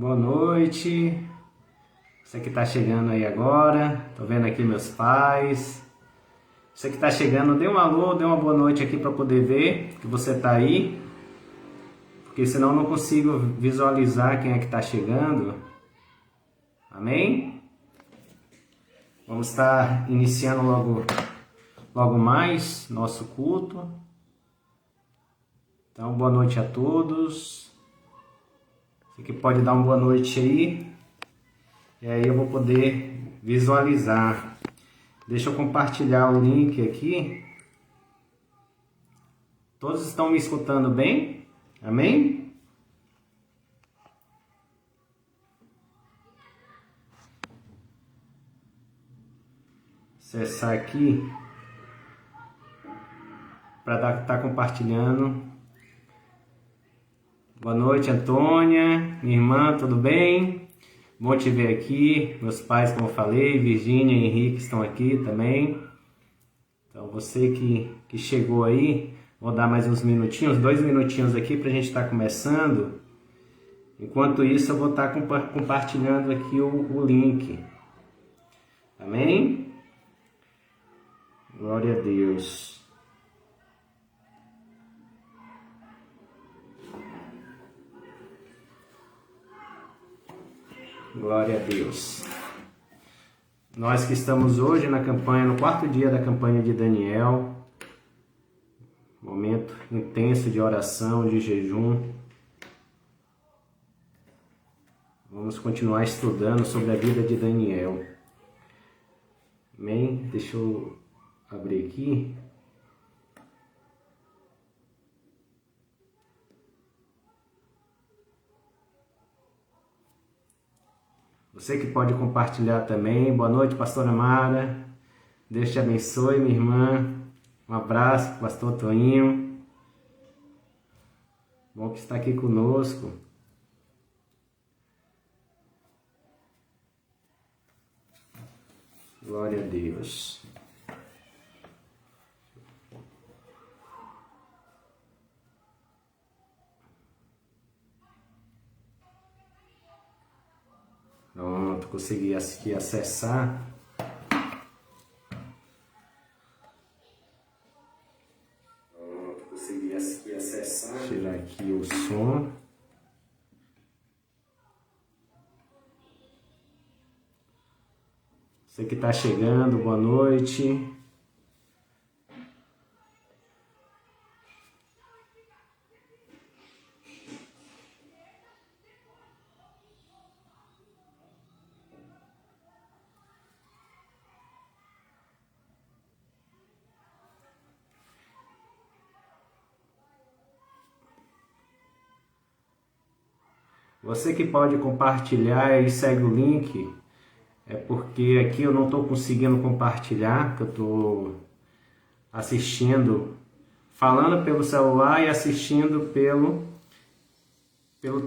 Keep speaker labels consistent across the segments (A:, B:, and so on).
A: Boa noite. Você que está chegando aí agora, tô vendo aqui meus pais. Você que está chegando, dê um alô, dê uma boa noite aqui para poder ver que você está aí, porque senão eu não consigo visualizar quem é que está chegando. Amém? Vamos estar iniciando logo mais nosso culto. Então, boa noite a todos. Você que pode dar uma boa noite aí. E aí eu vou poder visualizar. Deixa eu compartilhar o link aqui. Todos estão me escutando bem? Amém? Acessar aqui para estar compartilhando. Boa noite, Antônia, minha irmã, tudo bem? Bom te ver aqui. Meus pais, como eu falei, Virgínia e Henrique estão aqui também. Então, você que chegou aí, vou dar mais uns minutinhos, 2 minutinhos aqui para a gente estar começando. Enquanto isso, eu vou estar compartilhando aqui o link. Amém? Glória a Deus. Glória a Deus. Nós que estamos hoje na campanha, no 4º dia da campanha de Daniel, momento intenso de oração, de jejum. Vamos continuar estudando sobre a vida de Daniel. Amém? Deixa eu abrir aqui. Você que pode compartilhar também. Boa noite, pastora Mara. Deus te abençoe, minha irmã. Um abraço, pastor Toninho. Bom que está aqui conosco. Glória a Deus. Pronto, consegui aqui acessar. Tirar aqui o som. Você que está chegando, boa noite. Você que pode compartilhar e segue o link, é porque aqui eu não estou conseguindo compartilhar, porque eu estou assistindo, falando pelo celular e assistindo pelo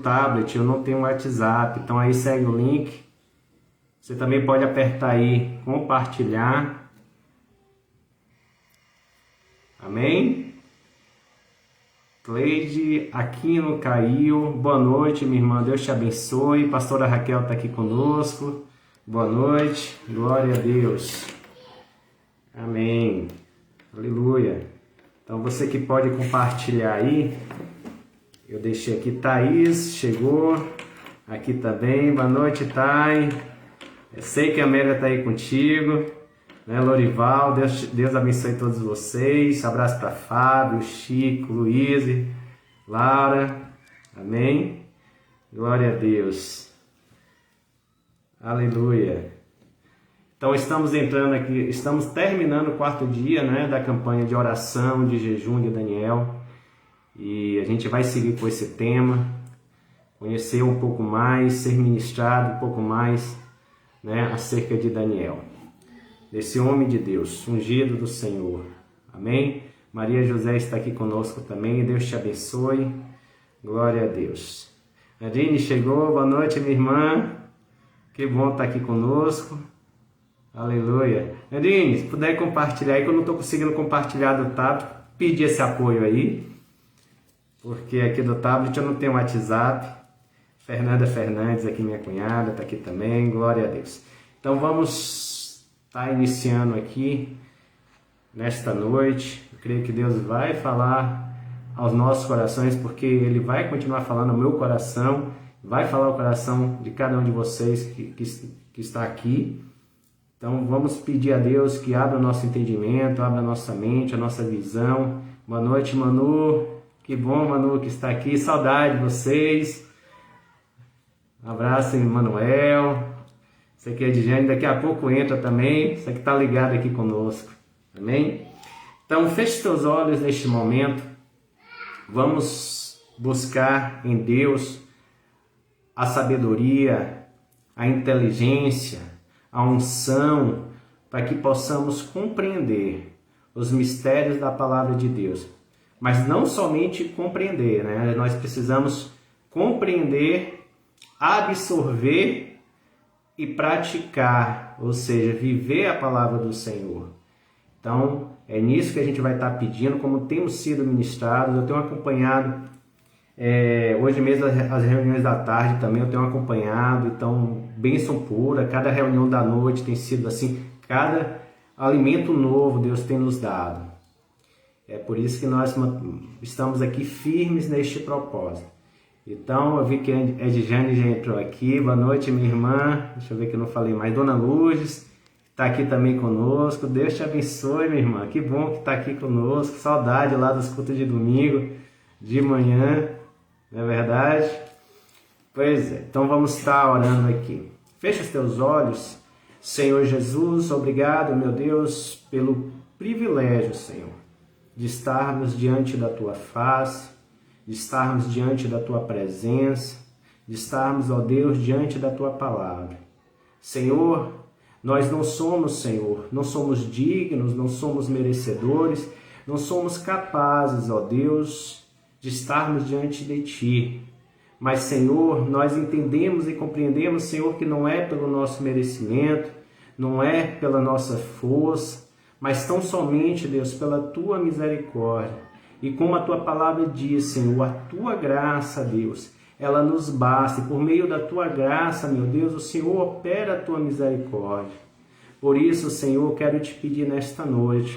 A: tablet, eu não tenho WhatsApp, então aí segue o link. Você também pode apertar aí, compartilhar. Amém? Cleide Aquino caiu. Boa noite, minha irmã. Deus te abençoe. Pastora Raquel está aqui conosco. Boa noite. Glória a Deus. Amém. Aleluia. Então você que pode compartilhar aí. Eu deixei aqui. Thaís chegou. Aqui também. Boa noite, Thay. Eu sei que a Amélia está aí contigo. Né, Lorival, Deus abençoe todos vocês. Abraço para Fábio, Chico, Luiz, Laura. Amém? Glória a Deus. Aleluia. Então estamos entrando aqui, estamos terminando o 4º dia, né, da campanha de oração, de jejum de Daniel. E a gente vai seguir com esse tema, conhecer um pouco mais, ser ministrado um pouco mais, né, acerca de Daniel. Desse homem de Deus, ungido do Senhor. Amém? Maria José está aqui conosco também. Deus te abençoe. Glória a Deus. Adine chegou. Boa noite, minha irmã. Que bom estar aqui conosco. Aleluia. Adine, se puder compartilhar aí, que eu não estou conseguindo compartilhar do tablet, pedir esse apoio aí. Porque aqui do tablet eu não tenho WhatsApp. Fernanda Fernandes, aqui minha cunhada, está aqui também, glória a Deus. Então vamos estar iniciando aqui nesta noite. Eu creio que Deus vai falar aos nossos corações, porque Ele vai continuar falando ao meu coração, vai falar ao coração de cada um de vocês que está aqui. Então vamos pedir a Deus que abra o nosso entendimento, abra a nossa mente, a nossa visão. Boa noite, Manu. Que bom, Manu, que está aqui. Saudade de vocês. Um abraço, Manuel. Você aqui é de Jane, daqui a pouco entra também. Você que está ligado aqui conosco. Amém? Então feche seus olhos neste momento. Vamos buscar em Deus a sabedoria, a inteligência, a unção, para que possamos compreender os mistérios da palavra de Deus. Mas não somente compreender, né? Nós precisamos compreender, absorver e praticar, ou seja, viver a palavra do Senhor. Então, é nisso que a gente vai estar pedindo, como temos sido ministrados. Eu tenho acompanhado, hoje mesmo as reuniões da tarde também eu tenho acompanhado, então, bênção pura, cada reunião da noite tem sido assim, cada alimento novo Deus tem nos dado. É por isso que nós estamos aqui firmes neste propósito. Então, eu vi que a Edjane já entrou aqui. Boa noite, minha irmã. Deixa eu ver que eu não falei mais. Dona Lourdes está aqui também conosco. Deus te abençoe, minha irmã. Que bom que está aqui conosco. Saudade lá dos cultos de domingo, de manhã. Não é verdade? Pois é. Então, vamos estar orando aqui. Fecha os teus olhos. Senhor Jesus, obrigado, meu Deus, pelo privilégio, Senhor, de estarmos diante da Tua face, de estarmos diante da Tua presença, de estarmos, ó Deus, diante da Tua palavra. Senhor, nós não somos, Senhor, não somos dignos, não somos merecedores, não somos capazes, ó Deus, de estarmos diante de Ti. Mas, Senhor, nós entendemos e compreendemos, Senhor, que não é pelo nosso merecimento, não é pela nossa força, mas tão somente, Deus, pela Tua misericórdia. E como a Tua palavra diz, Senhor, a Tua graça, Deus, ela nos basta. E por meio da Tua graça, meu Deus, o Senhor opera a Tua misericórdia. Por isso, Senhor, eu quero te pedir nesta noite,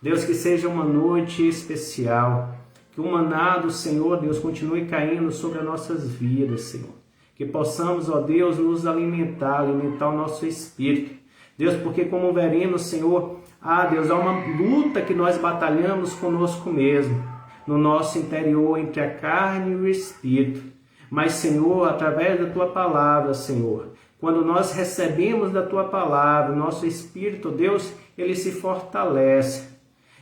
A: Deus, que seja uma noite especial, que o maná do Senhor, Deus, continue caindo sobre as nossas vidas, Senhor. Que possamos, ó Deus, nos alimentar o nosso espírito. Deus, porque como veremos, Senhor, Deus, há uma luta que nós batalhamos conosco mesmo, no nosso interior, entre a carne e o espírito. Mas, Senhor, através da Tua palavra, Senhor, quando nós recebemos da Tua palavra, o nosso espírito, Deus, ele se fortalece.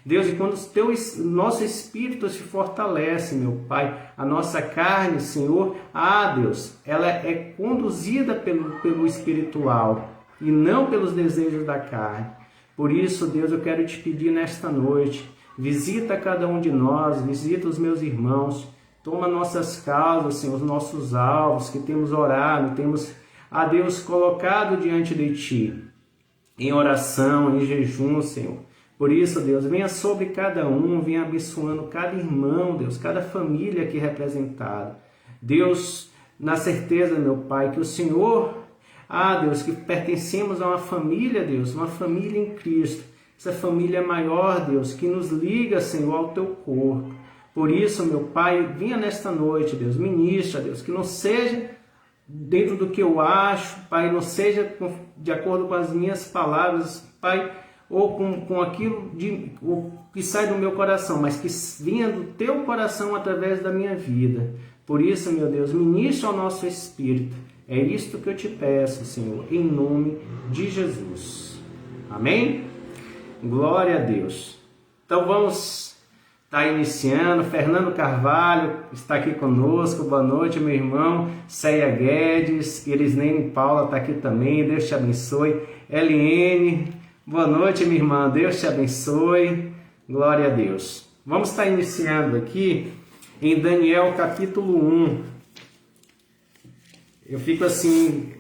A: Deus, e quando o nosso espírito se fortalece, meu Pai, a nossa carne, Senhor, Deus, ela é conduzida pelo espiritual e não pelos desejos da carne. Por isso, Deus, eu quero te pedir nesta noite, visita cada um de nós, visita os meus irmãos, toma nossas causas, Senhor, os nossos alvos que temos orado, temos, Deus, colocado diante de Ti, em oração, em jejum, Senhor. Por isso, Deus, venha sobre cada um, venha abençoando cada irmão, Deus, cada família aqui representada. Deus, na certeza, meu Pai, que o Senhor, Deus, que pertencemos a uma família, Deus, uma família em Cristo. Essa família maior, Deus, que nos liga, Senhor, ao Teu corpo. Por isso, meu Pai, venha nesta noite, Deus, ministra, Deus, que não seja dentro do que eu acho, Pai, não seja de acordo com as minhas palavras, Pai, ou com aquilo que sai do meu coração, mas que vinha do Teu coração através da minha vida. Por isso, meu Deus, ministra ao nosso espírito. É isto que eu te peço, Senhor, em nome de Jesus. Amém? Glória a Deus. Então vamos estar iniciando. Fernando Carvalho está aqui conosco. Boa noite, meu irmão. Ceia Guedes, Elisnene Paula está aqui também. Deus te abençoe. Eliene, boa noite, minha irmã. Deus te abençoe. Glória a Deus. Vamos estar iniciando aqui em Daniel capítulo 1. Eu fico assim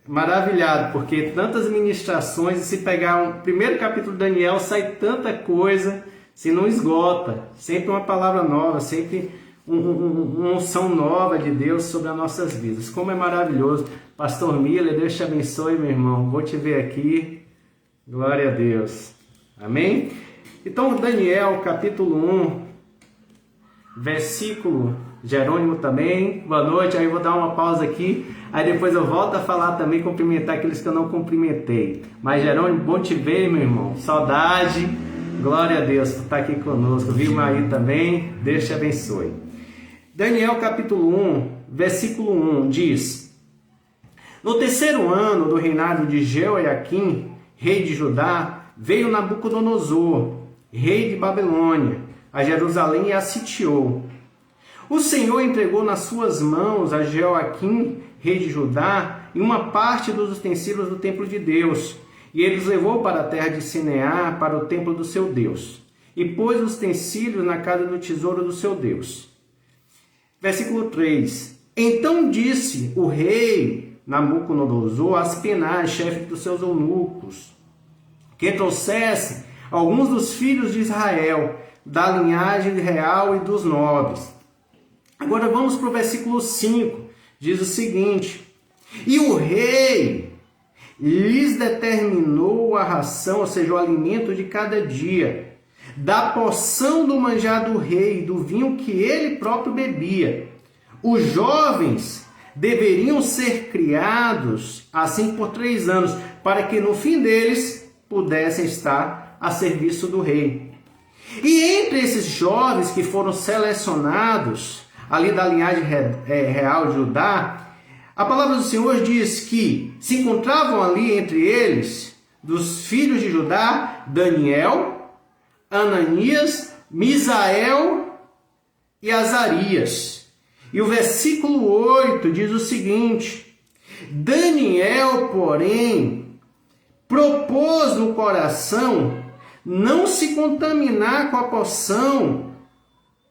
A: maravilhado, porque tantas ministrações, e se pegar o primeiro capítulo de Daniel, sai tanta coisa, se não esgota. Sempre uma palavra nova, sempre uma unção nova de Deus sobre as nossas vidas. Como é maravilhoso. Pastor Miller, Deus te abençoe, meu irmão. Vou te ver aqui. Glória a Deus. Amém? Então, Daniel, capítulo 1, versículo, Jerônimo também, boa noite. Aí eu vou dar uma pausa aqui, aí depois eu volto a falar também, cumprimentar aqueles que eu não cumprimentei. Mas Jerônimo, bom te ver, meu irmão. Saudade. Glória a Deus, tu está aqui conosco. Viu, aí também? Deus te abençoe. Daniel capítulo 1, versículo 1 diz: No terceiro ano do reinado de Jeoiaquim, rei de Judá, veio Nabucodonosor, rei de Babilônia, a Jerusalém e a sitiou. O Senhor entregou nas suas mãos a Jeoaquim, rei de Judá, e uma parte dos utensílios do templo de Deus, e ele os levou para a terra de Sinear, para o templo do seu Deus, e pôs os utensílios na casa do tesouro do seu Deus. Versículo 3. Então disse o rei Nabucodonosor a Aspenaz, chefe dos seus eunucos, que trouxesse alguns dos filhos de Israel, da linhagem real e dos nobres. Agora vamos para o versículo 5. Diz o seguinte: E o rei lhes determinou a ração, ou seja, o alimento de cada dia, da porção do manjar do rei, do vinho que ele próprio bebia. Os jovens deveriam ser criados assim por 3 anos, para que no fim deles pudessem estar a serviço do rei. E entre esses jovens que foram selecionados, ali da linhagem real de Judá, a palavra do Senhor diz que se encontravam ali entre eles, dos filhos de Judá, Daniel, Ananias, Misael e Azarias. E o versículo 8 diz o seguinte: Daniel, porém, propôs no coração não se contaminar com a porção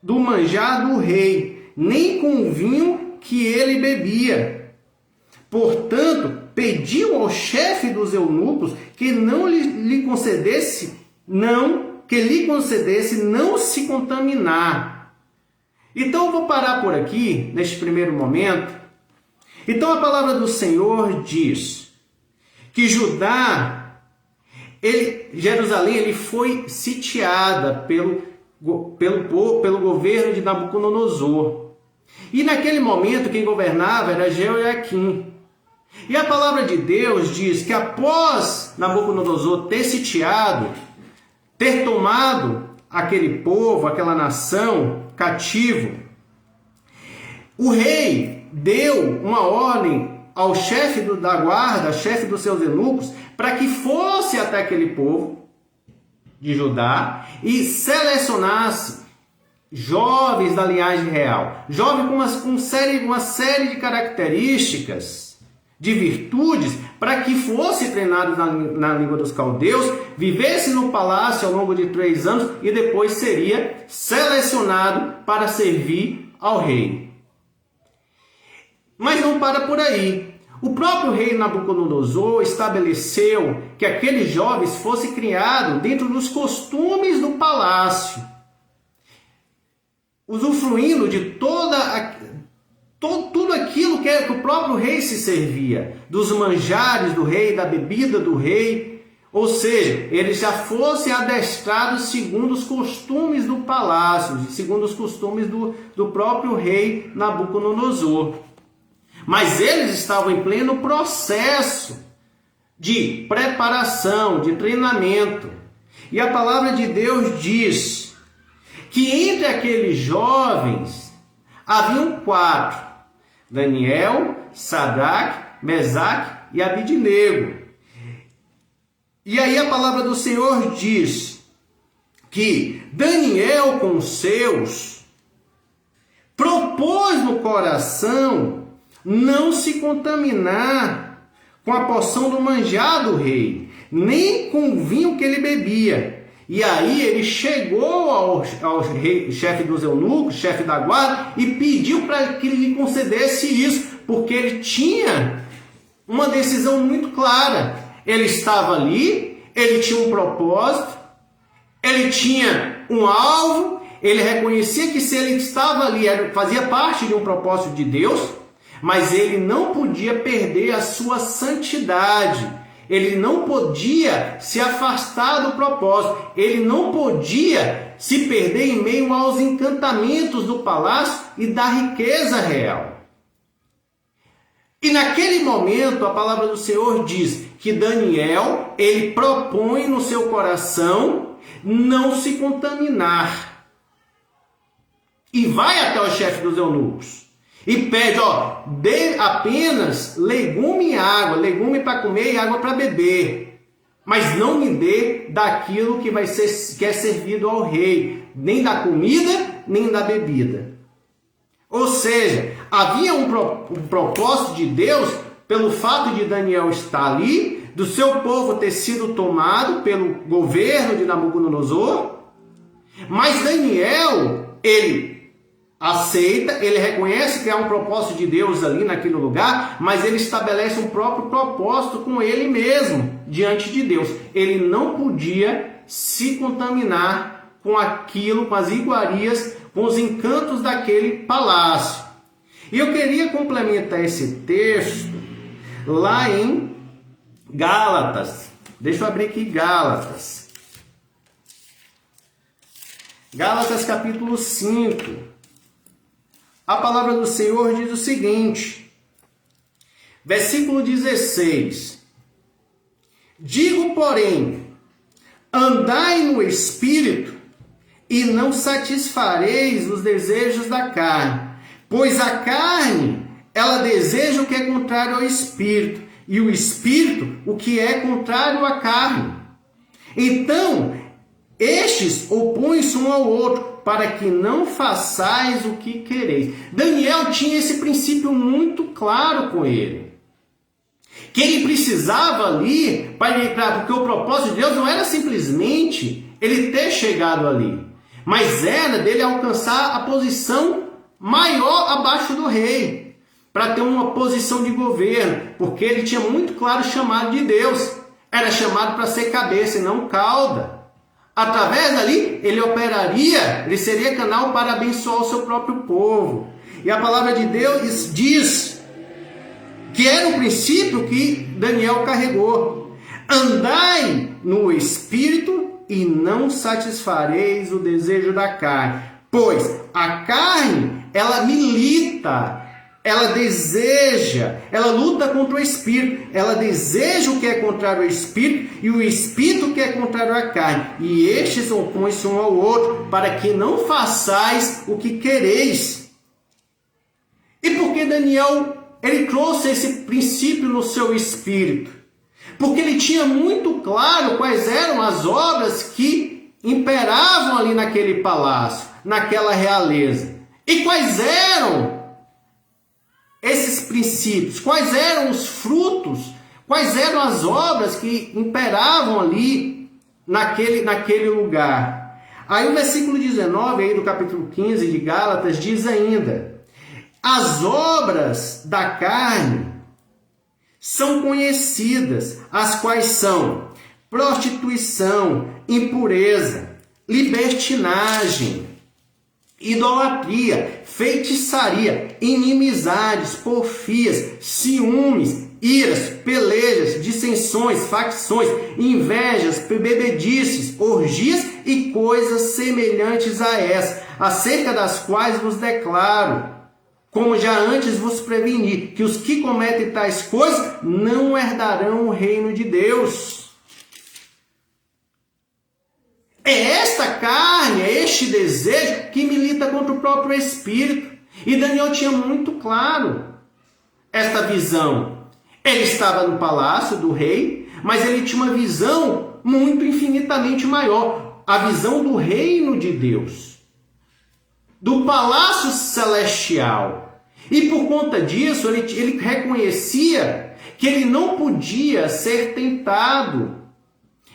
A: do manjar do rei, nem com o vinho que ele bebia. Portanto, pediu ao chefe dos eunucos que lhe concedesse não se contaminar. Então eu vou parar por aqui neste primeiro momento. Então a palavra do Senhor diz que Jerusalém foi sitiada pelo governo de Nabucodonosor. E naquele momento quem governava era Jeoiaquim. E a palavra de Deus diz que após Nabucodonosor ter sitiado, ter tomado aquele povo, aquela nação cativo, o rei deu uma ordem ao chefe da guarda, chefe dos seus eunucos, para que fosse até aquele povo de Judá e selecionasse jovens da linhagem real, jovens com uma série de características, de virtudes, para que fosse treinado na língua dos caldeus, vivesse no palácio ao longo de 3 anos e depois seria selecionado para servir ao rei. Mas não para por aí. O próprio rei Nabucodonosor estabeleceu que aqueles jovens fossem criados dentro dos costumes do palácio, usufruindo de tudo aquilo que o próprio rei se servia, dos manjares do rei, da bebida do rei, ou seja, eles já fossem adestrados segundo os costumes do palácio, segundo os costumes do próprio rei Nabucodonosor. Mas eles estavam em pleno processo de preparação, de treinamento. E a palavra de Deus diz que entre aqueles jovens haviam 4: Daniel, Sadraque, Mesaque e Abidnego. E aí a palavra do Senhor diz que Daniel com os seus propôs no coração não se contaminar com a porção do manjar do rei, nem com o vinho que ele bebia. E aí ele chegou ao chefe dos eunucos, chefe da guarda, e pediu para que ele lhe concedesse isso, porque ele tinha uma decisão muito clara. Ele estava ali, ele tinha um propósito, ele tinha um alvo, ele reconhecia que se ele estava ali, fazia parte de um propósito de Deus, mas ele não podia perder a sua santidade. Ele não podia se afastar do propósito. Ele não podia se perder em meio aos encantamentos do palácio e da riqueza real. E naquele momento, a palavra do Senhor diz que Daniel, ele propõe no seu coração não se contaminar. E vai até o chefe dos eunucos. E pede, dê apenas legume e água, legume para comer e água para beber. Mas não me dê daquilo que é servido ao rei, nem da comida, nem da bebida. Ou seja, havia um propósito de Deus pelo fato de Daniel estar ali, do seu povo ter sido tomado pelo governo de Nabucodonosor. Mas Daniel, ele aceita, ele reconhece que há um propósito de Deus ali naquele lugar, mas ele estabelece um próprio propósito com ele mesmo, diante de Deus. Ele não podia se contaminar com aquilo, com as iguarias, com os encantos daquele palácio. E eu queria complementar esse texto lá em Gálatas. Deixa eu abrir aqui Gálatas. Gálatas capítulo 5. A palavra do Senhor diz o seguinte, versículo 16. Digo, porém, andai no Espírito e não satisfareis os desejos da carne. Pois a carne, ela deseja o que é contrário ao Espírito, e o Espírito o que é contrário à carne. Então, estes opõem-se um ao outro, para que não façais o que quereis. Daniel tinha esse princípio muito claro com ele. Que ele precisava ali, porque o propósito de Deus não era simplesmente ele ter chegado ali, mas era dele alcançar a posição maior abaixo do rei, para ter uma posição de governo, porque ele tinha muito claro o chamado de Deus. Era chamado para ser cabeça e não cauda. Através dali, ele operaria, ele seria canal para abençoar o seu próprio povo. E a palavra de Deus diz que era um princípio que Daniel carregou. Andai no Espírito e não satisfareis o desejo da carne. Pois a carne, ela milita, ela deseja, ela luta contra o Espírito, ela deseja o que é contrário ao Espírito e o Espírito que é contrário à carne. E estes opõem-se um ao outro, para que não façais o que quereis. E por que Daniel, ele trouxe esse princípio no seu espírito? Porque ele tinha muito claro quais eram as obras que imperavam ali naquele palácio, naquela realeza. E quais eram esses princípios? Quais eram os frutos? Quais eram as obras que imperavam ali naquele lugar? Aí o versículo 19 aí do capítulo 15 de Gálatas diz ainda: as obras da carne são conhecidas, as quais são prostituição, impureza, libertinagem, idolatria, feitiçaria, inimizades, porfias, ciúmes, iras, pelejas, dissensões, facções, invejas, bebedices, orgias e coisas semelhantes a essas, acerca das quais vos declaro, como já antes vos preveni, que os que cometem tais coisas não herdarão o reino de Deus. É esta carne, é este desejo que milita contra o próprio Espírito. E Daniel tinha muito claro esta visão. Ele estava no palácio do rei, mas ele tinha uma visão muito infinitamente maior. A visão do reino de Deus, do palácio celestial. E por conta disso, ele reconhecia que ele não podia ser tentado.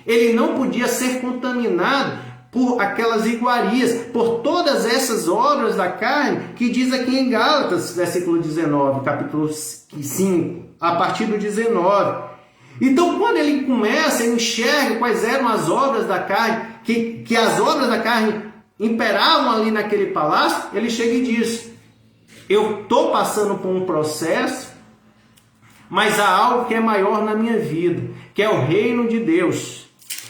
A: Ele não podia ser contaminado por aquelas iguarias, por todas essas obras da carne, que diz aqui em Gálatas, versículo 19, capítulo 5, a partir do 19. Então, quando ele começa, ele enxerga quais eram as obras da carne, que as obras da carne imperavam ali naquele palácio, ele chega e diz: eu estou passando por um processo, mas há algo que é maior na minha vida, que é o reino de Deus.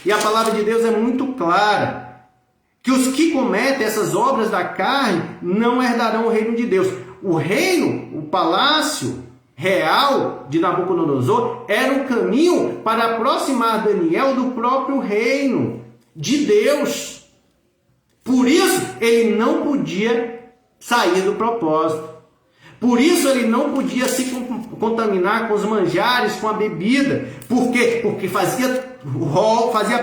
A: E a palavra de Deus é muito clara, que os que cometem essas obras da carne não herdarão o reino de Deus. O reino, o palácio real de Nabucodonosor, era o caminho para aproximar Daniel do próprio reino de Deus. Por isso, ele não podia sair do propósito. Por isso, ele não podia se contaminar com os manjares, com a bebida. Por quê? Porque fazia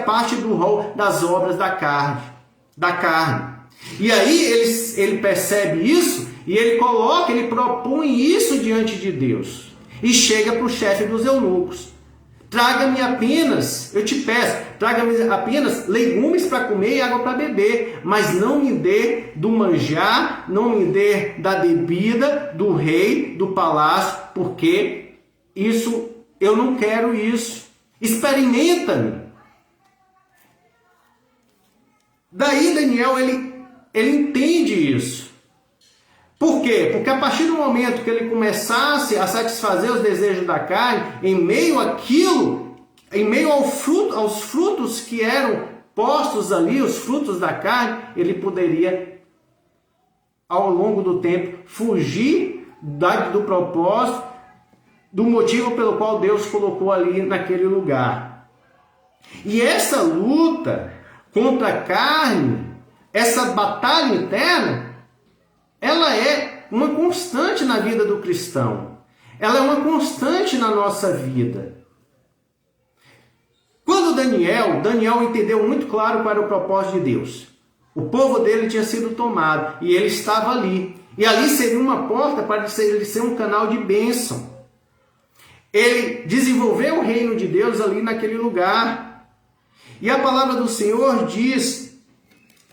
A: parte do rol das obras da carne. E aí, ele percebe isso e ele propõe isso diante de Deus. E chega para o chefe dos eunucos: traga-me apenas, eu te peço, traga-me apenas legumes para comer e água para beber, mas não me dê do manjar, não me dê da bebida do rei, do palácio, porque isso, eu não quero isso. Experimenta-me. Daí Daniel, ele entende isso. Por quê? Porque a partir do momento que ele começasse a satisfazer os desejos da carne, em meio àquilo, em meio aos frutos que eram postos ali, os frutos da carne, ele poderia, ao longo do tempo, fugir do propósito, do motivo pelo qual Deus colocou ali naquele lugar. E essa luta contra a carne, essa batalha interna, ela é uma constante na vida do cristão. Ela é uma constante na nossa vida. Quando Daniel entendeu muito claro qual era o propósito de Deus. O povo dele tinha sido tomado e ele estava ali. E ali seria uma porta para ele ser um canal de bênção. Ele desenvolveu o reino de Deus ali naquele lugar. E a palavra do Senhor diz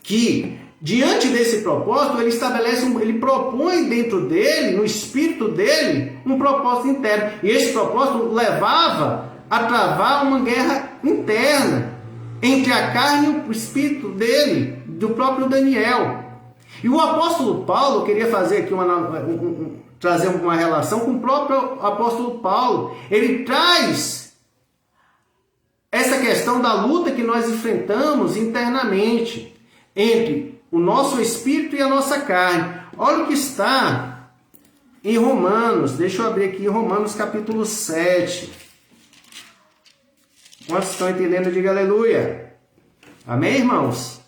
A: que, diante desse propósito, ele propõe dentro dele, no espírito dele, um propósito interno. E esse propósito levava a travar uma guerra interna entre a carne e o espírito dele, do próprio Daniel. E o apóstolo Paulo, queria fazer aqui trazer uma relação com o próprio apóstolo Paulo. Ele traz essa questão da luta que nós enfrentamos internamente entre o nosso espírito e a nossa carne. Olha o que está em Romanos. Deixa eu abrir aqui Romanos capítulo 7. Quantos estão entendendo? Diga aleluia. Amém, irmãos?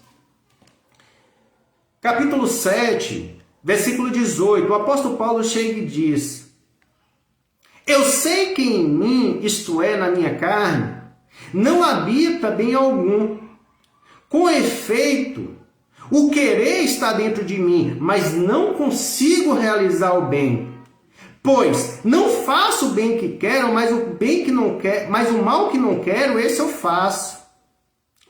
A: Capítulo 7, versículo 18. O apóstolo Paulo chega e diz: eu sei que em mim, isto é, na minha carne, não habita bem algum. Com efeito, o querer está dentro de mim, mas não consigo realizar o bem. Pois não faço o bem que quero, mas o mal que não quero, esse eu faço.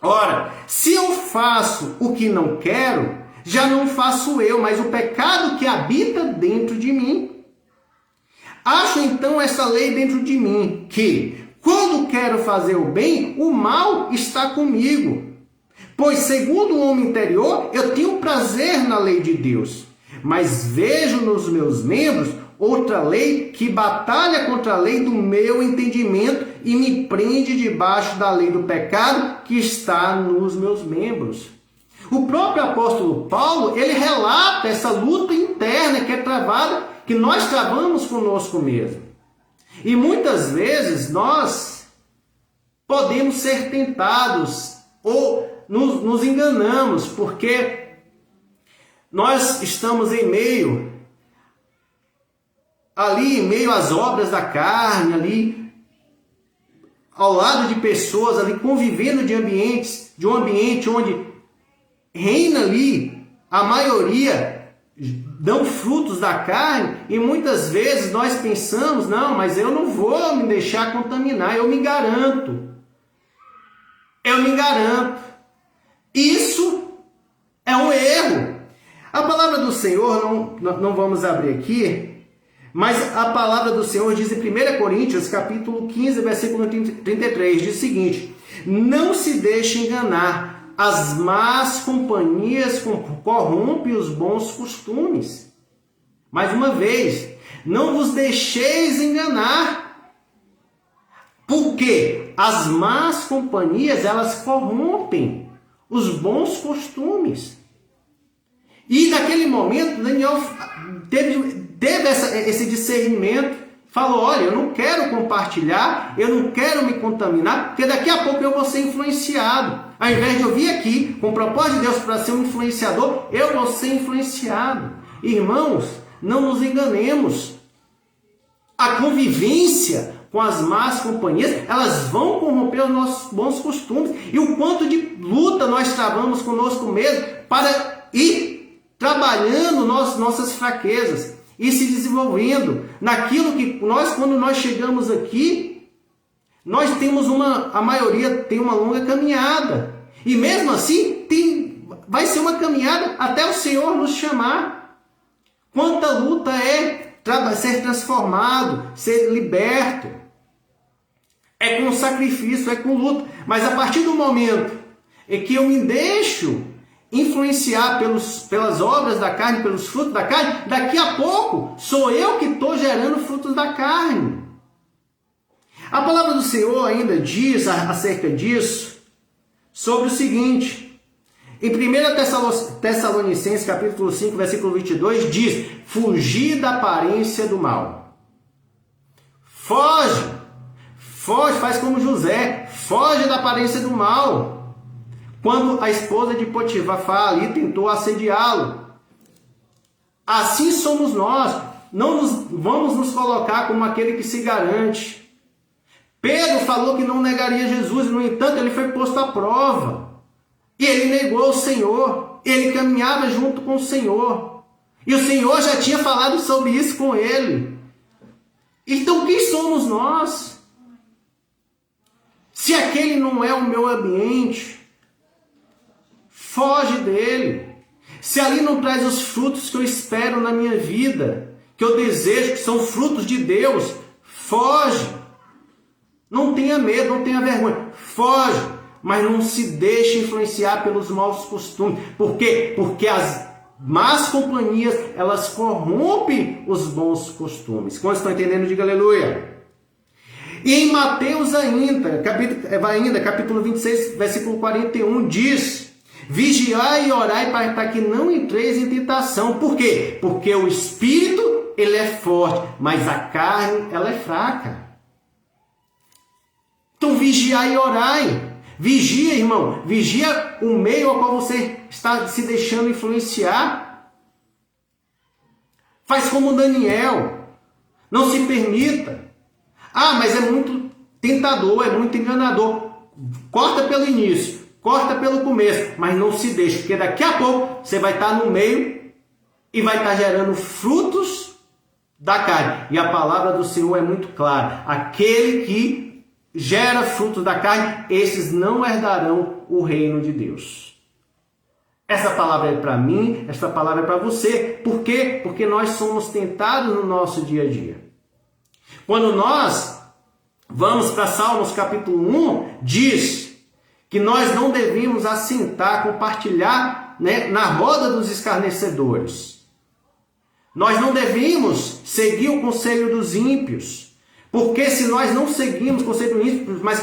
A: Ora, se eu faço o que não quero, já não faço eu, mas o pecado que habita dentro de mim. Acho então essa lei dentro de mim, que quando quero fazer o bem, o mal está comigo. Pois, segundo o homem interior, eu tenho prazer na lei de Deus, mas vejo nos meus membros outra lei que batalha contra a lei do meu entendimento e me prende debaixo da lei do pecado que está nos meus membros. O próprio apóstolo Paulo, ele relata essa luta interna que é travada, que nós travamos conosco mesmo. E muitas vezes nós podemos ser tentados ou nos enganamos, porque nós estamos em meio às obras da carne, ali ao lado de pessoas, ali convivendo de um ambiente onde reina ali a maioria dão frutos da carne, e muitas vezes nós pensamos: não, mas eu não vou me deixar contaminar, eu me garanto. Isso é um erro. A palavra do Senhor, não vamos abrir aqui, mas a palavra do Senhor diz em 1 Coríntios, capítulo 15, versículo 33, diz o seguinte: não se deixe enganar, as más companhias corrompem os bons costumes. Mais uma vez, não vos deixeis enganar. Porque as más companhias, elas corrompem os bons costumes. E naquele momento, Daniel teve esse discernimento, falou, olha, eu não quero compartilhar, eu não quero me contaminar, porque daqui a pouco eu vou ser influenciado. Ao invés de eu vir aqui com o propósito de Deus para ser um influenciador, eu vou ser influenciado. Irmãos, não nos enganemos. A convivência com as más companhias, elas vão corromper os nossos bons costumes. E o quanto de luta nós travamos conosco mesmo para ir trabalhando nossas fraquezas e se desenvolvendo naquilo que quando nós chegamos aqui, nós temos a maioria tem uma longa caminhada. E mesmo assim, vai ser uma caminhada até o Senhor nos chamar. Quanta luta é ser transformado, ser liberto. É com sacrifício, é com luta. Mas a partir do momento em que eu me deixo influenciar pelas obras da carne, pelos frutos da carne, daqui a pouco sou eu que estou gerando frutos da carne. A palavra do Senhor ainda diz acerca disso, sobre o seguinte, em 1 Tessalonicenses capítulo 5, versículo 22, diz, fugir da aparência do mal. Foge, faz como José, foge da aparência do mal. Quando a esposa de Potifar ali tentou assediá-lo. Assim somos nós. Não vamos nos colocar como aquele que se garante. Pedro falou que não negaria Jesus, no entanto, ele foi posto à prova. E ele negou o Senhor. Ele caminhava junto com o Senhor. E o Senhor já tinha falado sobre isso com ele. Então, quem somos nós? Se aquele não é o meu ambiente, foge dele. Se ali não traz os frutos que eu espero na minha vida, que eu desejo, que são frutos de Deus, foge. Não tenha medo, não tenha vergonha. Foge, mas não se deixe influenciar pelos maus costumes. Por quê? Porque as más companhias, elas corrompem os bons costumes. Quando estão entendendo, diga aleluia. E em Mateus ainda, capítulo 26, versículo 41, diz, vigiai e orai para que não entreis em tentação. Por quê? Porque o espírito, ele é forte, mas a carne, ela é fraca. Então vigiai e orai. Vigia, irmão. Vigia o meio ao qual você está se deixando influenciar. Faz como Daniel. Não se permita. Ah, mas é muito tentador, é muito enganador. Corta pelo início. Corta pelo começo, mas não se deixe, porque daqui a pouco você vai estar no meio e vai estar gerando frutos da carne. E a palavra do Senhor é muito clara. Aquele que gera frutos da carne, esses não herdarão o reino de Deus. Essa palavra é para mim, essa palavra é para você. Por quê? Porque nós somos tentados no nosso dia a dia. Quando nós vamos para Salmos capítulo 1, diz que nós não devemos assentar, compartilhar, na roda dos escarnecedores. Nós não devemos seguir o conselho dos ímpios, porque se nós não seguimos o conselho dos ímpios, mas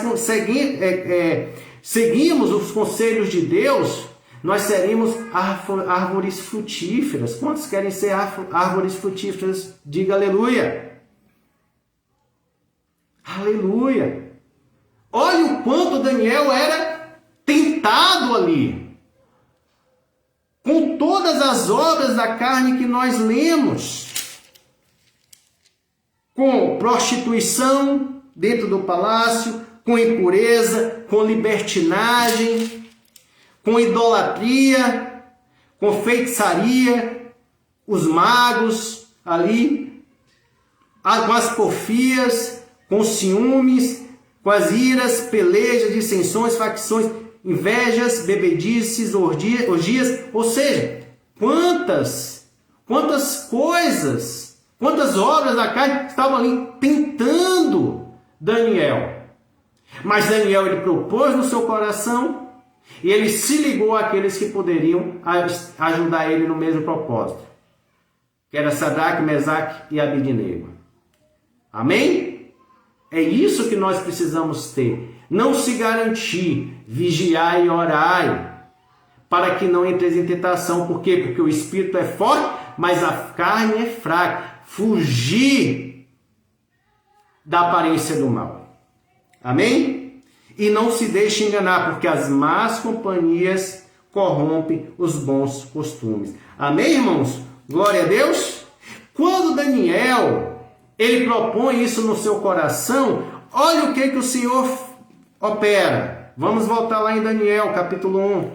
A: seguimos os conselhos de Deus, nós seremos árvores frutíferas. Quantos querem ser árvores frutíferas? Diga aleluia. Aleluia. Olha o quanto Daniel era tentado ali, com todas as obras da carne que nós lemos, com prostituição dentro do palácio, com impureza, com libertinagem, com idolatria, com feitiçaria, os magos ali, com as porfias, com ciúmes, com as iras, pelejas, dissensões, facções, invejas, bebedices, orgias, ou seja, quantas coisas, quantas obras da carne estavam ali tentando Daniel. Mas Daniel, ele propôs no seu coração E ele se ligou àqueles que poderiam ajudar ele no mesmo propósito, que era Sadraque, Mesaque e Abednego. Amém? É isso que nós precisamos ter. Não se garantir, vigiar e orar, para que não entres em tentação. Por quê? Porque o espírito é forte, mas a carne é fraca. Fugir da aparência do mal. Amém? E não se deixe enganar, porque as más companhias corrompem os bons costumes. Amém, irmãos? Glória a Deus. Quando Daniel, ele propõe isso no seu coração, olha o que o Senhor opera. Vamos voltar lá em Daniel, capítulo 1.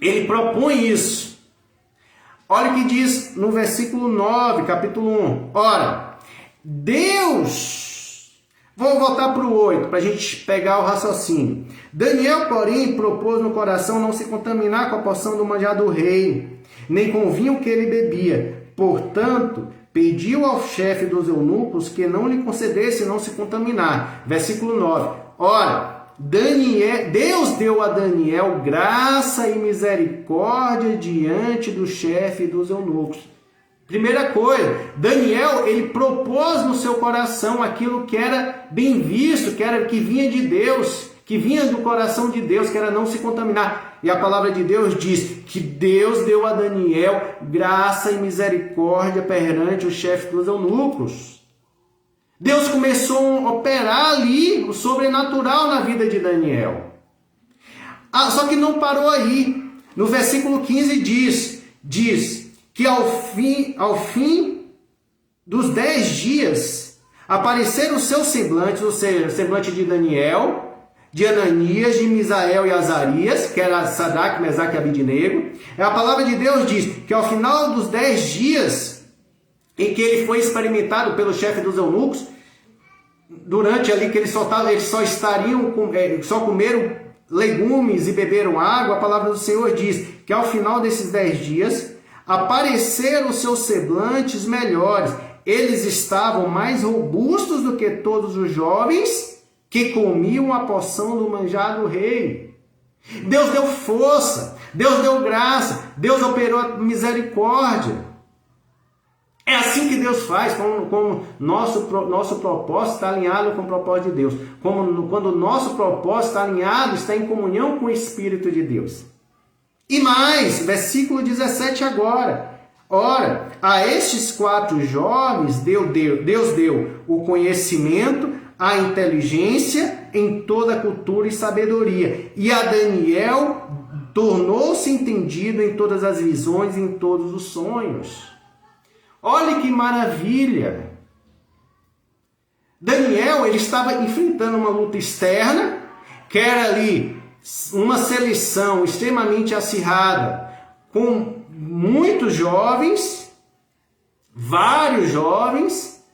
A: Ele propõe isso. Olha o que diz no versículo 9, capítulo 1. Ora, Deus... Vou voltar para o 8, para a gente pegar o raciocínio. Daniel, porém, propôs no coração não se contaminar com a porção do manjar do rei, nem com o vinho que ele bebia. Portanto, pediu ao chefe dos eunucos que não lhe concedesse não se contaminar. Versículo 9. Ora, Deus deu a Daniel graça e misericórdia diante do chefe dos eunucos. Primeira coisa, Daniel, ele propôs no seu coração aquilo que era bem visto, que vinha de Deus, que vinha do coração de Deus, que era não se contaminar. E a palavra de Deus diz que Deus deu a Daniel graça e misericórdia perante o chefe dos eunucos. Deus começou a operar ali o sobrenatural na vida de Daniel. Só que não parou aí. No versículo 15 diz que ao fim dos 10 dias, apareceram os seus semblantes, ou seja, o semblante de Daniel, de Ananias, de Misael e Azarias, que era Sadraque, Mesaque e Abednego. A palavra de Deus diz que ao final dos 10 dias, em que ele foi experimentado pelo chefe dos eunucos, durante ali que eles só comeram legumes e beberam água, a palavra do Senhor diz que ao final desses 10 dias, apareceram os seus semblantes melhores. Eles estavam mais robustos do que todos os jovens que comiam a porção do manjar do rei. Deus deu força, Deus deu graça, Deus operou misericórdia. É assim que Deus faz, como nosso propósito está alinhado com o propósito de Deus. Quando o nosso propósito está alinhado, está em comunhão com o Espírito de Deus. E mais, versículo 17 agora. Ora, a estes 4 jovens Deus deu o conhecimento, a inteligência em toda a cultura e sabedoria. E a Daniel tornou-se entendido em todas as visões e em todos os sonhos. Olha que maravilha! Daniel, ele estava enfrentando uma luta externa, que era ali uma seleção extremamente acirrada, com muitos jovens, vários jovens,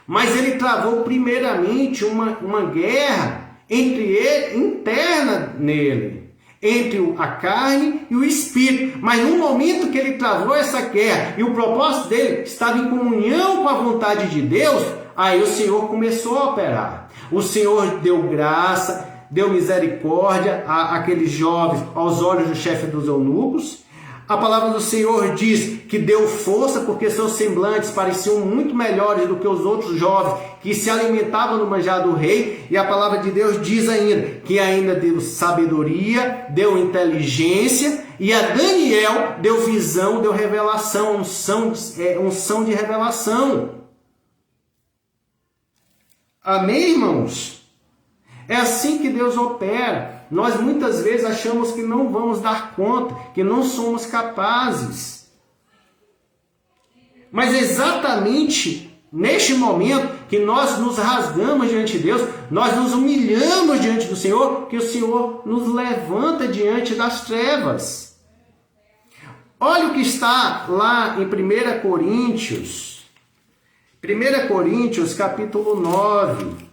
A: mas ele travou primeiramente uma guerra interna nele, entre a carne e o espírito. Mas no momento que ele travou essa guerra e o propósito dele estava em comunhão com a vontade de Deus, aí o Senhor começou a operar. O Senhor deu graça, deu misericórdia àqueles jovens aos olhos do chefe dos eunucos. A palavra do Senhor diz que deu força porque seus semblantes pareciam muito melhores do que os outros jovens que se alimentavam no manjar do rei. E a palavra de Deus diz ainda que ainda deu sabedoria, deu inteligência, e a Daniel deu visão, deu revelação, unção de revelação. Amém, irmãos? É assim que Deus opera. Nós muitas vezes achamos que não vamos dar conta, que não somos capazes. Mas exatamente neste momento que nós nos rasgamos diante de Deus, nós nos humilhamos diante do Senhor, que o Senhor nos levanta diante das trevas. Olha o que está lá em 1 Coríntios. 1 Coríntios, capítulo 9.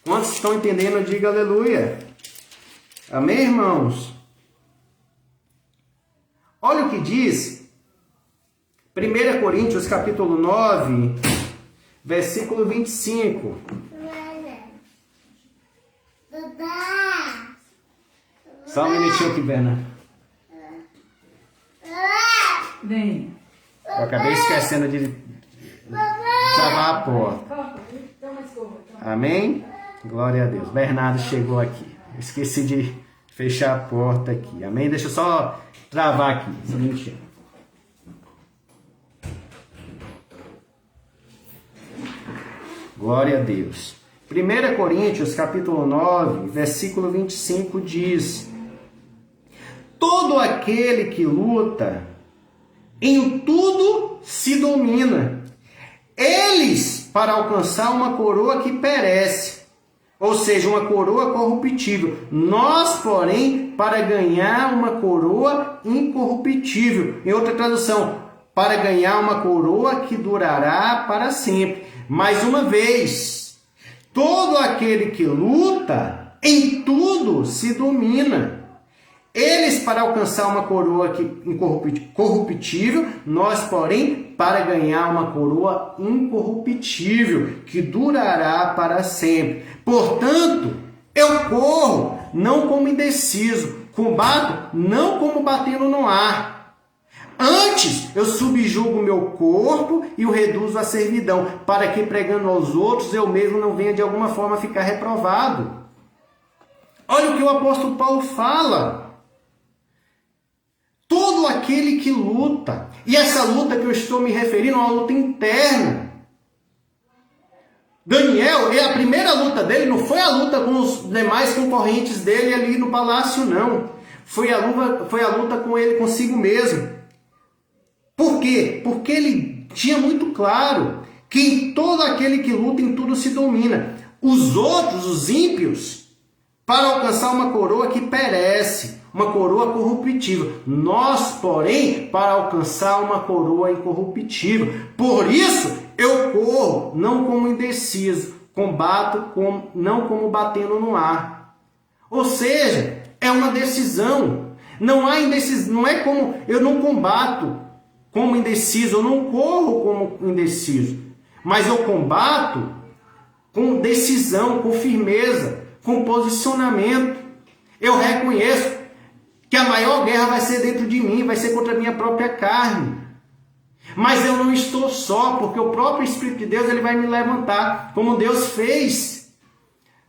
A: Quantos estão entendendo, diga aleluia. Amém, irmãos? Olha o que diz 1 Coríntios capítulo 9, versículo 25. Só um minutinho aqui, Bernardo.
B: Vem.
A: Eu acabei esquecendo de travar a porta. Amém? Glória a Deus. Bernardo chegou aqui. Eu esqueci de fechar a porta aqui. Amém? Deixa eu só travar aqui. Só um minutinho. Glória a Deus. 1 Coríntios, capítulo 9, versículo 25 diz: todo aquele que luta, em tudo se domina. Eles para alcançar uma coroa que perece, ou seja, uma coroa corruptível. Nós, porém, para ganhar uma coroa incorruptível. Em outra tradução, para ganhar uma coroa que durará para sempre. Mais uma vez, todo aquele que luta, em tudo se domina. Eles para alcançar uma coroa corruptível, nós, porém, para ganhar uma coroa incorruptível, que durará para sempre. Portanto, eu corro, não como indeciso, combato, não como batendo no ar. Antes, eu subjugo o meu corpo e o reduzo à servidão, para que, pregando aos outros, eu mesmo não venha de alguma forma ficar reprovado. Olha o que o apóstolo Paulo fala. Todo aquele que luta, e essa luta que eu estou me referindo é uma luta interna. Daniel, a primeira luta dele não foi a luta com os demais concorrentes dele ali no palácio, não. Foi a luta com ele consigo mesmo. Por quê? Porque ele tinha muito claro que em todo aquele que luta, em tudo se domina. Os outros, os ímpios, para alcançar uma coroa que perece, uma coroa corruptível. Nós, porém, para alcançar uma coroa incorruptível. Por isso, eu corro, não como indeciso, combato, não como batendo no ar. Ou seja, é uma decisão. Não há indecisão, não é como eu não combato como indeciso, eu não corro como indeciso, mas eu combato com decisão, com firmeza, com posicionamento. Eu reconheço que a maior guerra vai ser dentro de mim, vai ser contra a minha própria carne. Mas eu não estou só, porque o próprio Espírito de Deus ele vai me levantar, como Deus fez.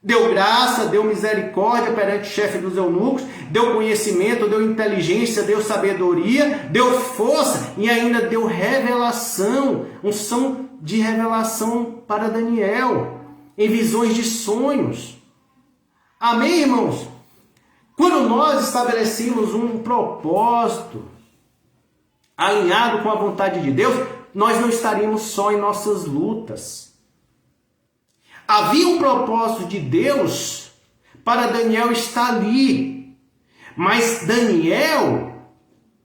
A: Deu graça, deu misericórdia perante o chefe dos eunucos, deu conhecimento, deu inteligência, deu sabedoria, deu força e ainda deu revelação, unção de revelação para Daniel, em visões de sonhos. Amém, irmãos? Quando nós estabelecemos um propósito alinhado com a vontade de Deus, nós não estaríamos só em nossas lutas. Havia um propósito de Deus para Daniel estar ali. Mas Daniel,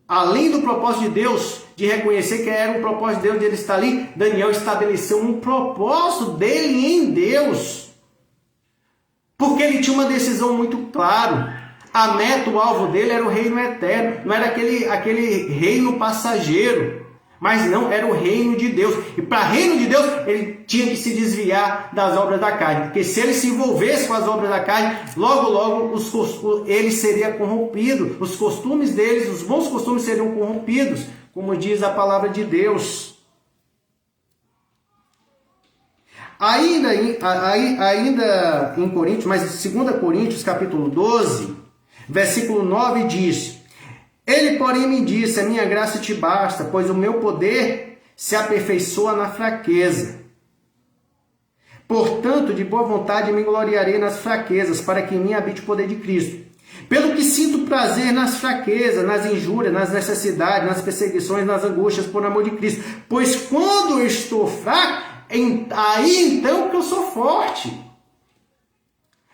A: além do propósito de Deus, de reconhecer que era um propósito de Deus de ele estar ali, Daniel estabeleceu um propósito dele em Deus. Porque ele tinha uma decisão muito clara. A meta, o alvo dele era o reino eterno. Não era aquele reino passageiro. Mas não, era o reino de Deus. E para o reino de Deus, ele tinha que se desviar das obras da carne. Porque se ele se envolvesse com as obras da carne, logo ele seria corrompido. Os costumes deles, os bons costumes seriam corrompidos, como diz a palavra de Deus. Ainda em Coríntios, mas em 2 Coríntios, capítulo 12, versículo 9 diz: ele, porém, me disse, a minha graça te basta, pois o meu poder se aperfeiçoa na fraqueza. Portanto, de boa vontade me gloriarei nas fraquezas, para que em mim habite o poder de Cristo. Pelo que sinto prazer nas fraquezas, nas injúrias, nas necessidades, nas perseguições, nas angústias, por amor de Cristo. Pois quando eu estou fraco, aí então que eu sou forte.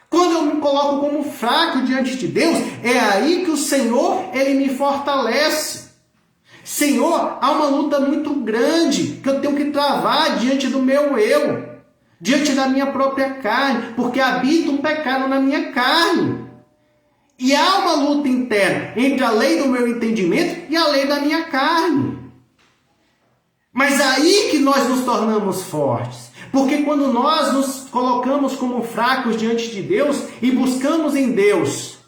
A: Quando eu me coloco como fraco diante de Deus, é aí que o Senhor, ele me fortalece. Senhor, há uma luta muito grande que eu tenho que travar diante do meu eu, diante da minha própria carne, porque habita um pecado na minha carne. E há uma luta interna entre a lei do meu entendimento e a lei da minha carne. Mas aí que nós nos tornamos fortes. Porque quando nós nos colocamos como fracos diante de Deus e buscamos em Deus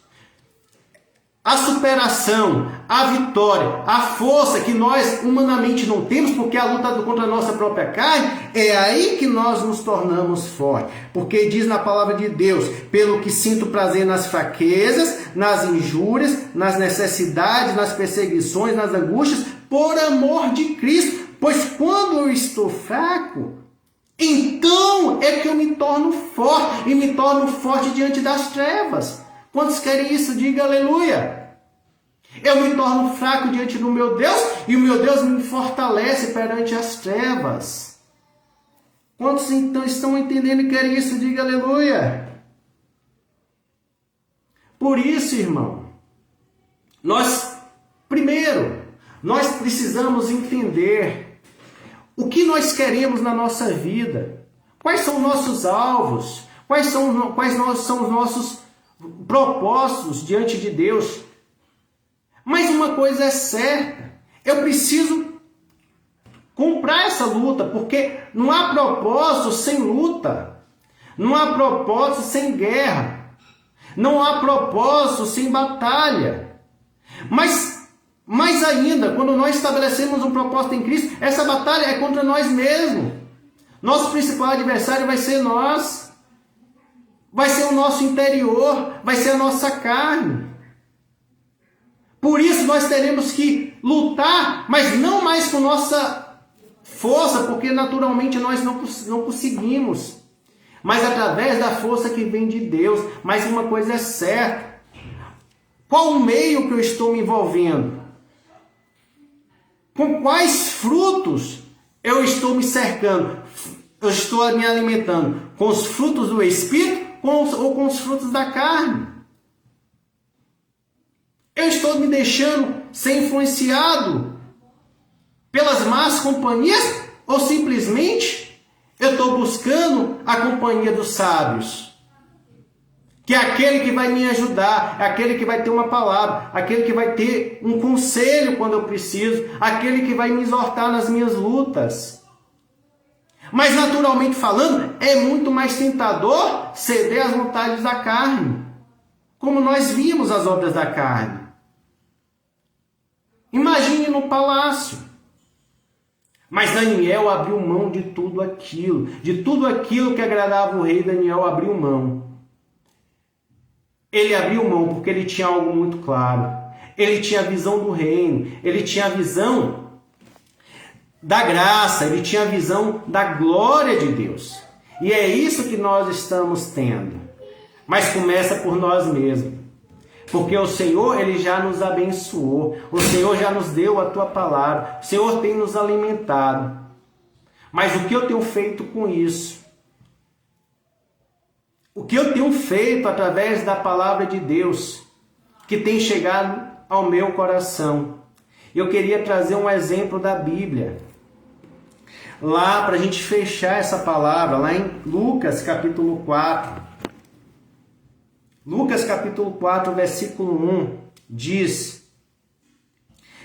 A: a superação, a vitória, a força que nós humanamente não temos, porque a luta contra a nossa própria carne, é aí que nós nos tornamos fortes. Porque diz na palavra de Deus: pelo que sinto prazer nas fraquezas, nas injúrias, nas necessidades, nas perseguições, nas angústias, por amor de Cristo. Pois quando eu estou fraco, então é que eu me torno forte, e me torno forte diante das trevas. Quantos querem isso? Diga aleluia. Eu me torno fraco diante do meu Deus, e o meu Deus me fortalece perante as trevas. Quantos então estão entendendo e querem isso? Diga aleluia. Por isso, irmão, nós precisamos entender o que nós queremos na nossa vida. Quais são os nossos alvos? Quais são os nossos propósitos diante de Deus? Mas uma coisa é certa: eu preciso comprar essa luta, porque não há propósito sem luta, não há propósito sem guerra, não há propósito sem batalha. Mas mais ainda, quando nós estabelecemos um propósito em Cristo, essa batalha é contra nós mesmos. Nosso principal adversário vai ser nós. Vai ser o nosso interior, vai ser a nossa carne. Por isso nós teremos que lutar, mas não mais com nossa força, porque naturalmente nós não conseguimos. Mas através da força que vem de Deus. Mas uma coisa é certa: qual o meio que eu estou me envolvendo? Com quais frutos eu estou me cercando? Eu estou me alimentando com os frutos do Espírito ou com os frutos da carne? Eu estou me deixando ser influenciado pelas más companhias, ou simplesmente eu estou buscando a companhia dos sábios? Que é aquele que vai me ajudar, é aquele que vai ter uma palavra, aquele que vai ter um conselho quando eu preciso, aquele que vai me exortar nas minhas lutas. Mas naturalmente falando, é muito mais tentador ceder às vontades da carne, como nós vimos as obras da carne. Imagine no palácio. Mas Daniel abriu mão de tudo aquilo que agradava o rei. Daniel abriu mão. Ele abriu mão porque ele tinha algo muito claro. Ele tinha a visão do reino, ele tinha a visão da graça, ele tinha a visão da glória de Deus. E é isso que nós estamos tendo. Mas começa por nós mesmos. Porque o Senhor, Ele já nos abençoou. O Senhor já nos deu a Tua palavra. O Senhor tem nos alimentado. Mas o que eu tenho feito com isso? O que eu tenho feito através da palavra de Deus, que tem chegado ao meu coração? Eu queria trazer um exemplo da Bíblia. Lá, para a gente fechar essa palavra, lá em Lucas capítulo 4. Lucas capítulo 4, versículo 1, diz: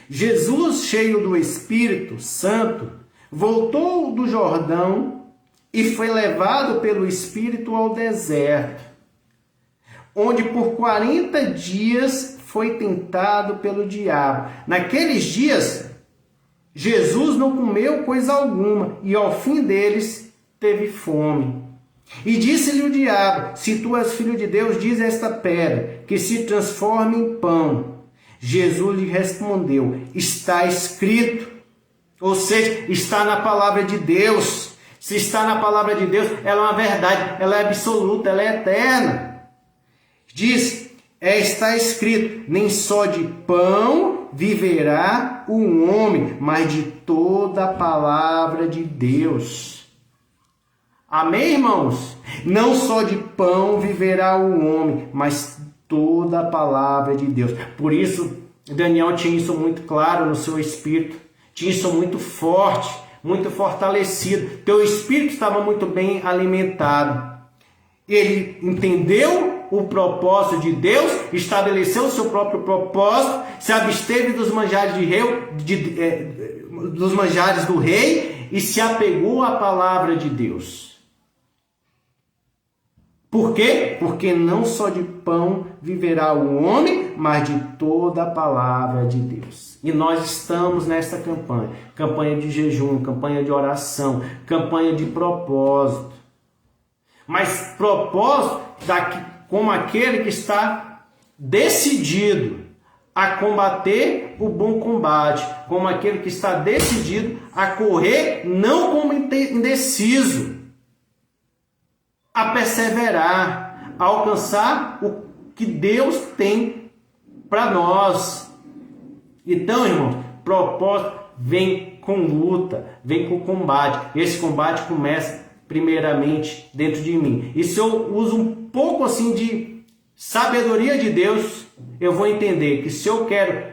A: Jesus, cheio do Espírito Santo, voltou do Jordão e foi levado pelo Espírito ao deserto, onde por 40 dias foi tentado pelo diabo. Naqueles dias, Jesus não comeu coisa alguma, e ao fim deles teve fome. E disse-lhe o diabo: se tu és filho de Deus, diz a esta pedra que se transforme em pão. Jesus lhe respondeu: está escrito. Ou seja, está na palavra de Deus. Se está na palavra de Deus, ela é uma verdade, ela é absoluta, ela é eterna. Diz: está escrito, nem só de pão viverá o homem, mas de toda a palavra de Deus. Amém, irmãos? Não só de pão viverá o homem, mas toda a palavra de Deus. Por isso, Daniel tinha isso muito claro no seu espírito, tinha isso muito forte, muito fortalecido. Teu espírito estava muito bem alimentado. Ele entendeu o propósito de Deus, estabeleceu o seu próprio propósito, se absteve dos manjares do rei e se apegou à palavra de Deus. Por quê? Porque não só de pão viverá o homem, mas de toda a palavra de Deus. E nós estamos nesta campanha. Campanha de jejum, campanha de oração, campanha de propósito. Mas propósito como aquele que está decidido a combater o bom combate, como aquele que está decidido a correr não como indeciso, a perseverar, a alcançar o que Deus tem para nós. Então, irmão, propósito vem com luta, vem com combate. Esse combate começa primeiramente dentro de mim. E se eu uso um pouco assim de sabedoria de Deus, eu vou entender que se eu quero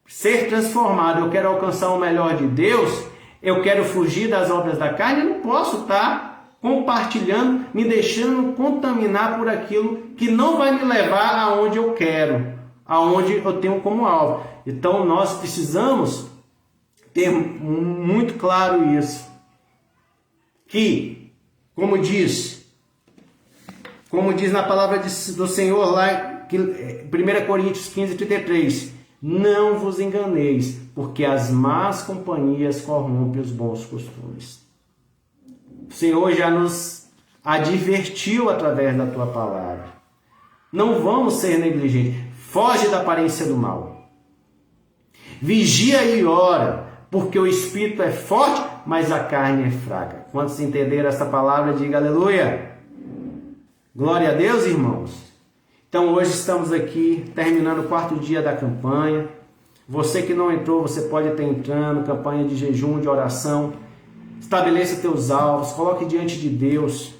A: ser transformado, eu quero alcançar o melhor de Deus, eu quero fugir das obras da carne, eu não posso estar compartilhando, me deixando contaminar por aquilo que não vai me levar aonde eu quero, aonde eu tenho como alvo. Então nós precisamos ter muito claro isso, que, como diz na palavra do Senhor lá, 1 Coríntios 15:33, não vos enganeis, porque as más companhias corrompem os bons costumes. O Senhor já nos advertiu através da tua palavra. Não vamos ser negligentes. Foge da aparência do mal. Vigia e ora, porque o espírito é forte, mas a carne é fraca. Quantos entenderam essa palavra, diga aleluia. Glória a Deus, irmãos. Então hoje estamos aqui terminando o 4º dia da campanha. Você que não entrou, você pode estar entrando. Campanha de jejum, de oração. Estabeleça teus alvos, coloque diante de Deus.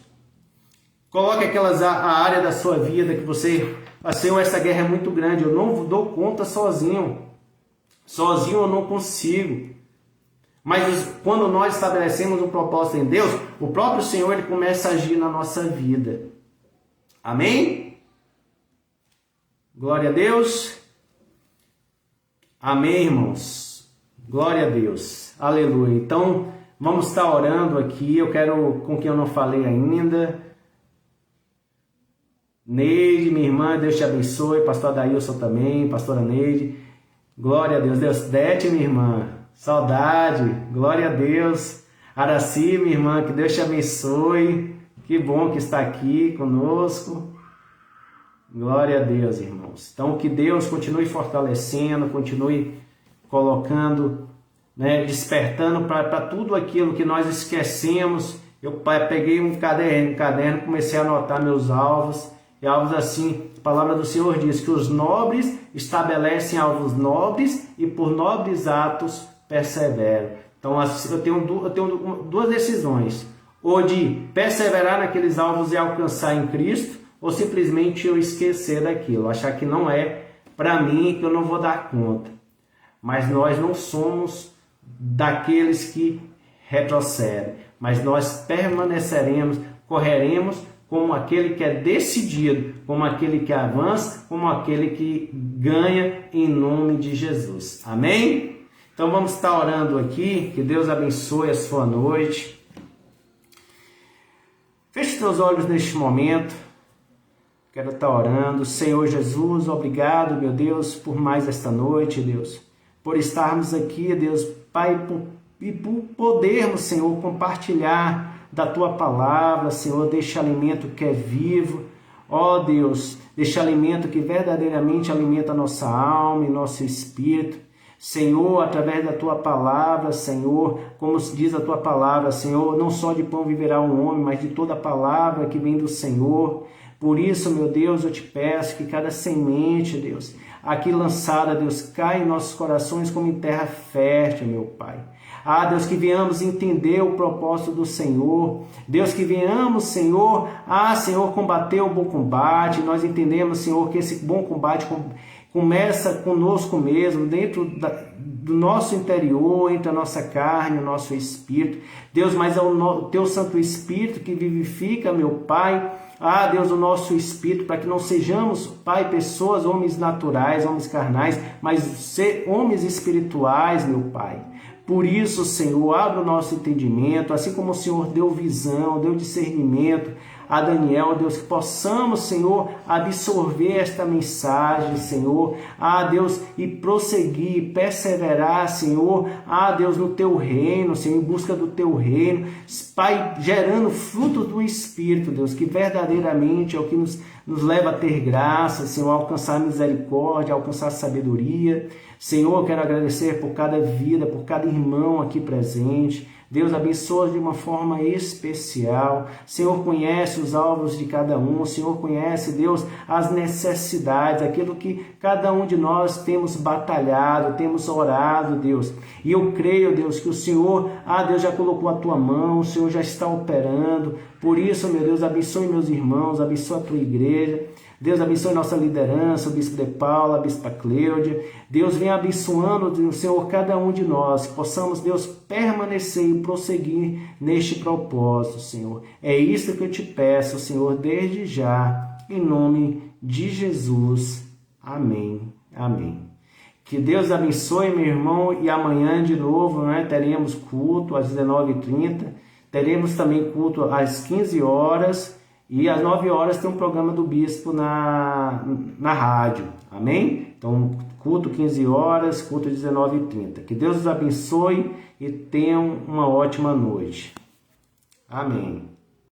A: Coloque a área da sua vida que você... Senhor, essa guerra é muito grande, eu não dou conta sozinho. Sozinho eu não consigo. Mas quando nós estabelecemos um propósito em Deus, o próprio Senhor ele começa a agir na nossa vida. Amém? Glória a Deus. Amém, irmãos. Glória a Deus. Aleluia. Então, vamos estar orando aqui. Eu quero, com quem eu não falei ainda, Neide, minha irmã, Deus te abençoe. Pastor Adailson também, pastora Neide. Glória a Deus. Deusdete, minha irmã, saudade. Glória a Deus. Araci, minha irmã, que Deus te abençoe. Que bom que está aqui conosco. Glória a Deus, irmãos. Então, que Deus continue fortalecendo, continue colocando, despertando para tudo aquilo que nós esquecemos. Eu peguei um caderno, comecei a anotar meus alvos. E alvos assim, a palavra do Senhor diz que os nobres estabelecem alvos nobres e por nobres atos perseveram. Então eu tenho duas decisões. Ou de perseverar naqueles alvos e alcançar em Cristo, ou simplesmente eu esquecer daquilo, achar que não é para mim, que eu não vou dar conta. Mas nós não somos daqueles que retrocedem, mas nós permaneceremos, correremos como aquele que é decidido, como aquele que avança, como aquele que ganha em nome de Jesus. Amém? Então vamos estar orando aqui, que Deus abençoe a sua noite. Feche teus olhos neste momento. Quero estar orando. Senhor Jesus, obrigado, meu Deus, por mais esta noite, Deus. Por estarmos aqui, Deus, Pai, e por podermos, Senhor, compartilhar da Tua palavra, Senhor, deste alimento que é vivo. Ó Deus, deste alimento que verdadeiramente alimenta a nossa alma e nosso espírito. Senhor, através da Tua palavra, Senhor, como diz a Tua palavra, Senhor, não só de pão viverá um homem, mas de toda a palavra que vem do Senhor. Por isso, meu Deus, eu te peço que cada semente, Deus, aqui lançada, Deus, caia em nossos corações como em terra fértil, meu Pai. Ah, Deus, que venhamos entender o propósito do Senhor. Deus, que venhamos, Senhor, Senhor, combater o bom combate. Nós entendemos, Senhor, que esse bom combate começa conosco mesmo, dentro do nosso interior, entre a nossa carne, o nosso espírito. Deus, mas é o Teu Santo Espírito que vivifica, meu Pai, Deus, o nosso espírito, para que não sejamos, Pai, pessoas, homens naturais, homens carnais, mas ser homens espirituais, meu Pai. Por isso, Senhor, abra o nosso entendimento, assim como o Senhor deu visão, deu discernimento a Daniel, Deus, que possamos, Senhor, absorver esta mensagem, Senhor, Deus, e prosseguir, perseverar, Senhor, Deus, no Teu reino, Senhor, em busca do Teu reino, Pai, gerando frutos do Espírito, Deus, que verdadeiramente é o que nos leva a ter graça, Senhor, a alcançar misericórdia, a alcançar sabedoria. Senhor, eu quero agradecer por cada vida, por cada irmão aqui presente. Deus abençoa de uma forma especial. Senhor, conhece os alvos de cada um. O Senhor conhece, Deus, as necessidades, aquilo que cada um de nós temos batalhado, temos orado, Deus. E eu creio, Deus, que o Senhor, Deus já colocou a Tua mão, o Senhor já está operando. Por isso, meu Deus, abençoe meus irmãos, abençoe a Tua igreja. Deus abençoe nossa liderança, o Bispo de Paula, a Bispa Cleudia. Deus venha abençoando, Senhor, cada um de nós, que possamos, Deus, permanecer e prosseguir neste propósito, Senhor. É isso que eu te peço, Senhor, desde já, em nome de Jesus. Amém. Amém. Que Deus abençoe, meu irmão, e amanhã de novo, teremos culto às 19h30, teremos também culto às 15 horas, e às 9 horas tem um programa do Bispo na rádio, amém? Então, culto 15 horas, culto 19h30. Que Deus os abençoe e tenham uma ótima noite. Amém.